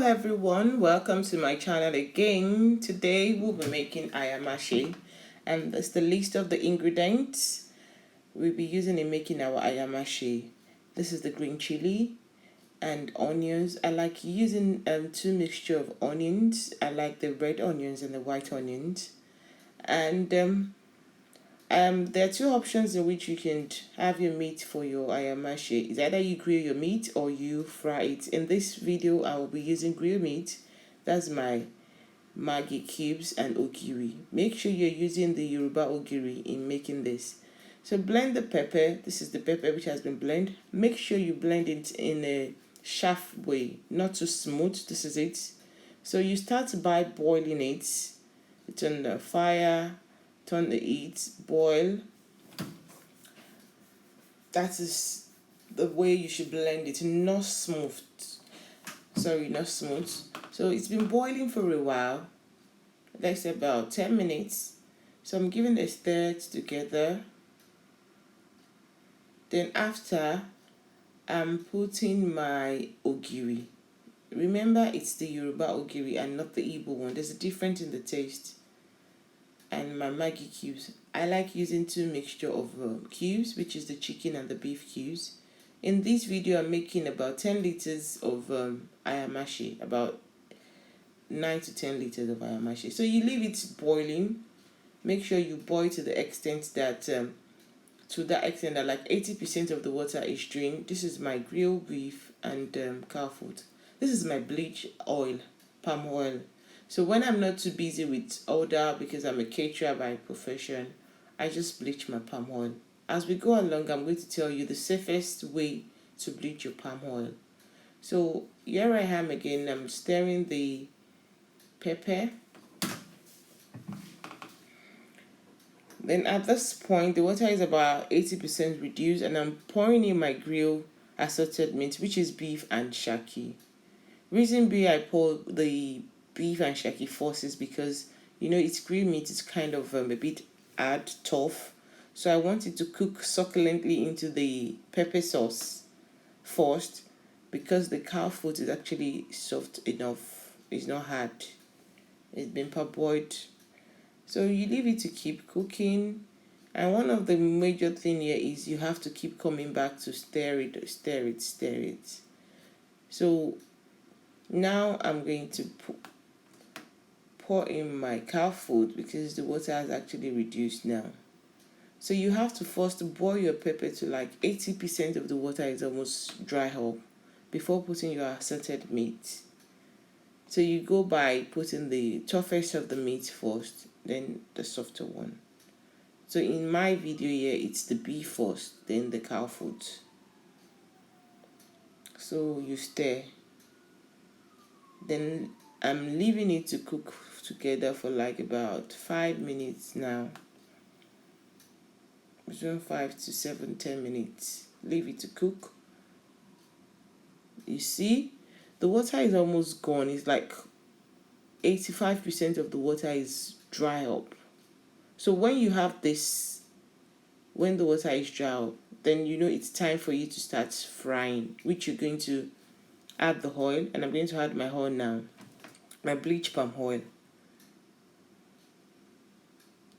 Everyone, welcome to my channel again. Today we'll be making Ayammase, and that's the list of the ingredients we'll be using in making our Ayammase. This is the green chili and onions. I like using two mixture of onions. I like the red onions and the white onions, and there are two options in which you can have your meat for your ayammase. It's either you grill your meat or you fry it. In this video, I will be using grilled meat. That's my Maggie cubes and ogiri. Make sure you're using the Yoruba ogiri in making this. So blend the pepper. This is the pepper which has been blended. Make sure you blend it in a sharp way, not too smooth. This is it. So you start by boiling it. Turn the fire. Turn the heat, boil. That is the way you should blend it, not smooth. Sorry, not smooth. So it's been boiling for a while. That's about 10 minutes. So I'm giving the stir together. Then after, I'm putting my ogiri. Remember, it's the Yoruba ogiri and not the Igbo one. There's a difference in the taste. And my Maggie cubes. I like using two mixture of cubes, which is the chicken and the beef cubes. In this video, I'm making about 10 liters of ayammase, about 9 to 10 liters of ayammase. So you leave it boiling. Make sure you boil to the extent that like 80% of the water is drained. This is my grilled beef and cow food. This is my bleach oil, palm oil. So when I'm not too busy with order, because I'm a caterer by profession, I just bleach my palm oil. As we go along, I'm going to tell you the safest way to bleach your palm oil. So here I am again. I'm stirring the pepper. Then at this point, the water is about 80% reduced, and I'm pouring in my grill assorted meat, which is beef and shaki. Reason being I pour the beef and shaki first is because it's grilled meat. It's kind of a bit hard, tough, so I want it to cook succulently into the pepper sauce first, because the cow food is actually soft enough. It's not hard. It's been parboiled, so you leave it to keep cooking. And one of the major thing here is you have to keep coming back to stir it. So now I'm going to pour in my cow food, because the water has actually reduced now. So you have to first boil your pepper to like 80% of the water is almost dry up before putting your assorted meat. So you go by putting the toughest of the meat first, then the softer one. So in my video here, it's the beef first, then the cow food. So you stir. Then I'm leaving it to cook together for like about 5 minutes now. Between 5 to 7, 10 minutes. Leave it to cook. You see, the water is almost gone. It's like 85% of the water is dry up. So when you have this, when the water is dry up, then it's time for you to start frying, which you're going to add the oil. And I'm going to add my oil now, my bleach palm oil.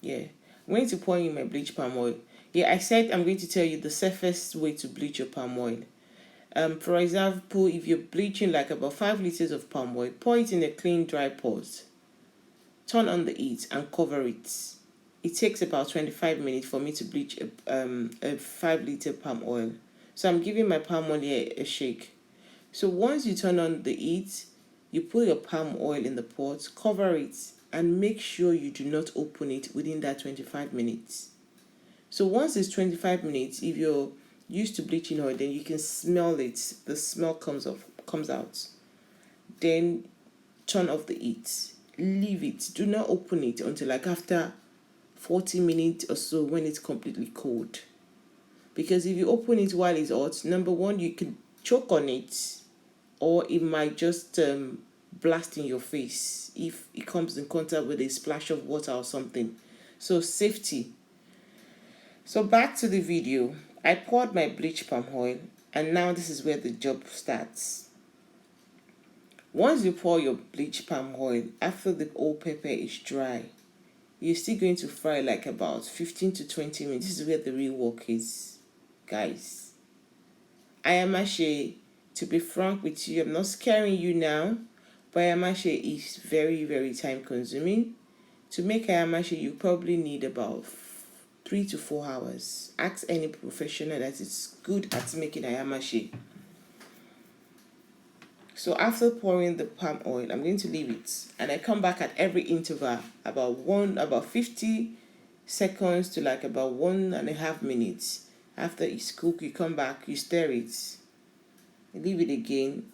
Yeah, I'm going to pour in my bleach palm oil. Yeah, I said I'm going to tell you the safest way to bleach your palm oil. For example, if you're bleaching like about 5 liters of palm oil, pour it in a clean dry pot. Turn on the heat and cover it. It takes about 25 minutes for me to bleach a 5 liter palm oil. So I'm giving my palm oil here a shake. So once you turn on the heat, you put your palm oil in the pot, cover it, and make sure you do not open it within that 25 minutes. So once it's 25 minutes, if you're used to bleaching oil, then you can smell it. The smell comes out. Then turn off the heat. Leave it. Do not open it until like after 40 minutes or so when it's completely cold. Because if you open it while it's hot, number one, you can choke on it, or it might just blast in your face if it comes in contact with a splash of water or something. So safety. So back to the video. I poured my bleach palm oil, and now this is where the job starts. Once you pour your bleach palm oil, after the whole pepper is dry, you're still going to fry like about 15 to 20 minutes. This is where the real work is, guys. Ayammase, to be frank with you, I'm not scaring you now, but ayammase is very, very time consuming. To make ayammase, you probably need about 3 to 4 hours. Ask any professional that is good at making ayammase. So after pouring the palm oil, I'm going to leave it, and I come back at every interval, about 50 seconds to like about 1.5 minutes. After it's cooked, you come back, you stir it, you leave it again,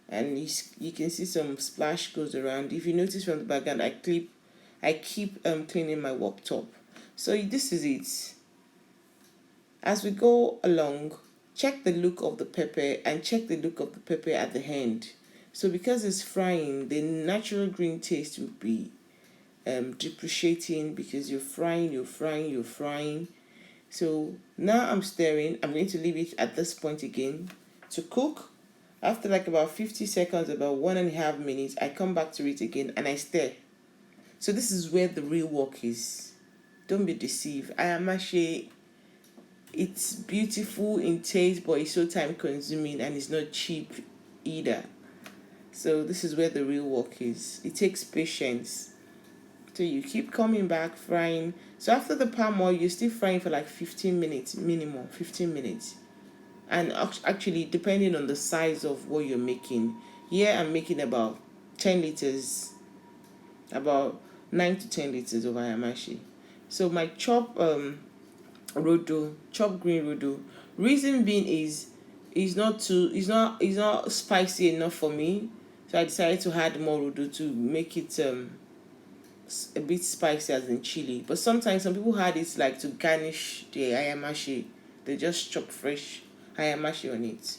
and you can see some splash goes around. If you notice from the background, I keep cleaning my worktop. So this is it. As we go along, check the look of the pepper and check the look of the pepper at the end. So because it's frying, the natural green taste will be depreciating because you're frying. So now I'm stirring. I'm going to leave it at this point again to cook. After like about 50 seconds, about 1.5 minutes, I come back to it again and I stir. So this is where the real work is. Don't be deceived. Ayammase, it's beautiful in taste, but it's so time consuming and it's not cheap either. So this is where the real work is. It takes patience. So you keep coming back frying. So after the palm oil, you're still frying for like 15 minutes, minimum 15 minutes. And actually, depending on the size of what you're making, here I'm making about 10 liters, about 9 to 10 liters of ayammase. So my chopped green rodo. Reason being is it's not spicy enough for me. So I decided to add more rodo to make it a bit spicy as in chili. But sometimes some people add it like to garnish the ayammase. They just chop fresh ayammase on it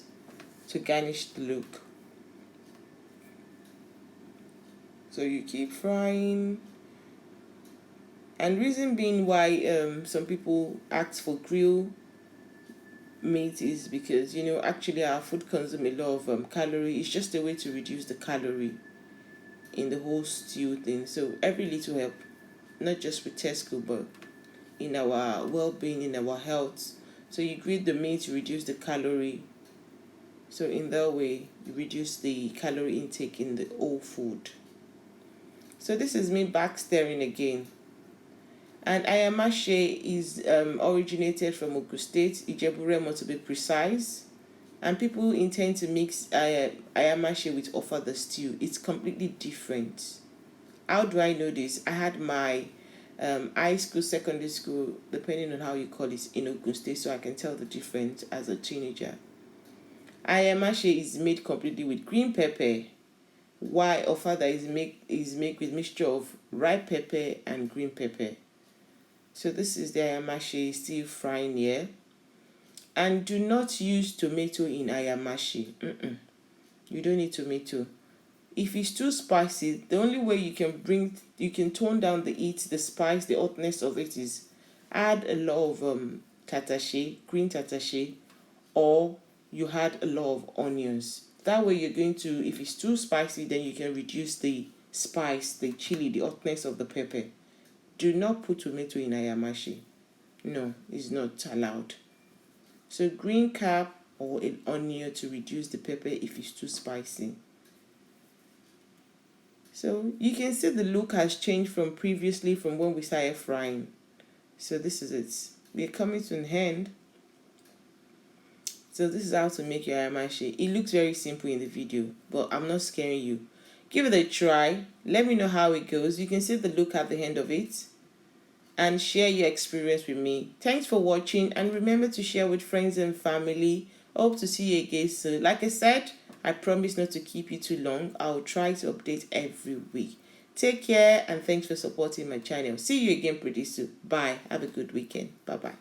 to garnish the look. So you keep frying. And reason being why some people ask for grill meat is because, actually our food consumes a lot of calorie. It's just a way to reduce the calorie in the whole stew thing. So every little help, not just with Tesco, but in our well-being, in our health. So you grill the meat to reduce the calorie. So in that way, you reduce the calorie intake in the whole food. So this is me back stirring again. And Ayammase is originated from Ogun State, Ijebu-Remo to be precise. And people intend to mix Ayammase with offer the stew. It's completely different. How do I know this? I had my high school, secondary school, depending on how you call it, in Ogun State, so I can tell the difference as a teenager. Ayammase is made completely with green pepper, while ofada is made with mixture of ripe pepper and green pepper. So this is the ayammase still frying here. And do not use tomato in ayammase. You don't need tomato. If it's too spicy, the only way you can tone down the heat, the spice, the hotness of it is add a lot of tatashe, green tatashe, or you add a lot of onions. That way you're going to, if it's too spicy, then you can reduce the spice, the chili, the hotness of the pepper. Do not put tomato in ayammase. No, it's not allowed. So green cap or an onion to reduce the pepper if it's too spicy. So you can see the look has changed from previously from when we started frying. So this is it. We're coming to an end. So this is how to make your ayammase. It looks very simple in the video, but I'm not scaring you. Give it a try. Let me know how it goes. You can see the look at the end of it and share your experience with me. Thanks for watching, and remember to share with friends and family. Hope to see you again soon. Like I said, I promise not to keep you too long. I'll try to update every week. Take care and thanks for supporting my channel. See you again pretty soon. Bye. Have a good weekend. Bye bye.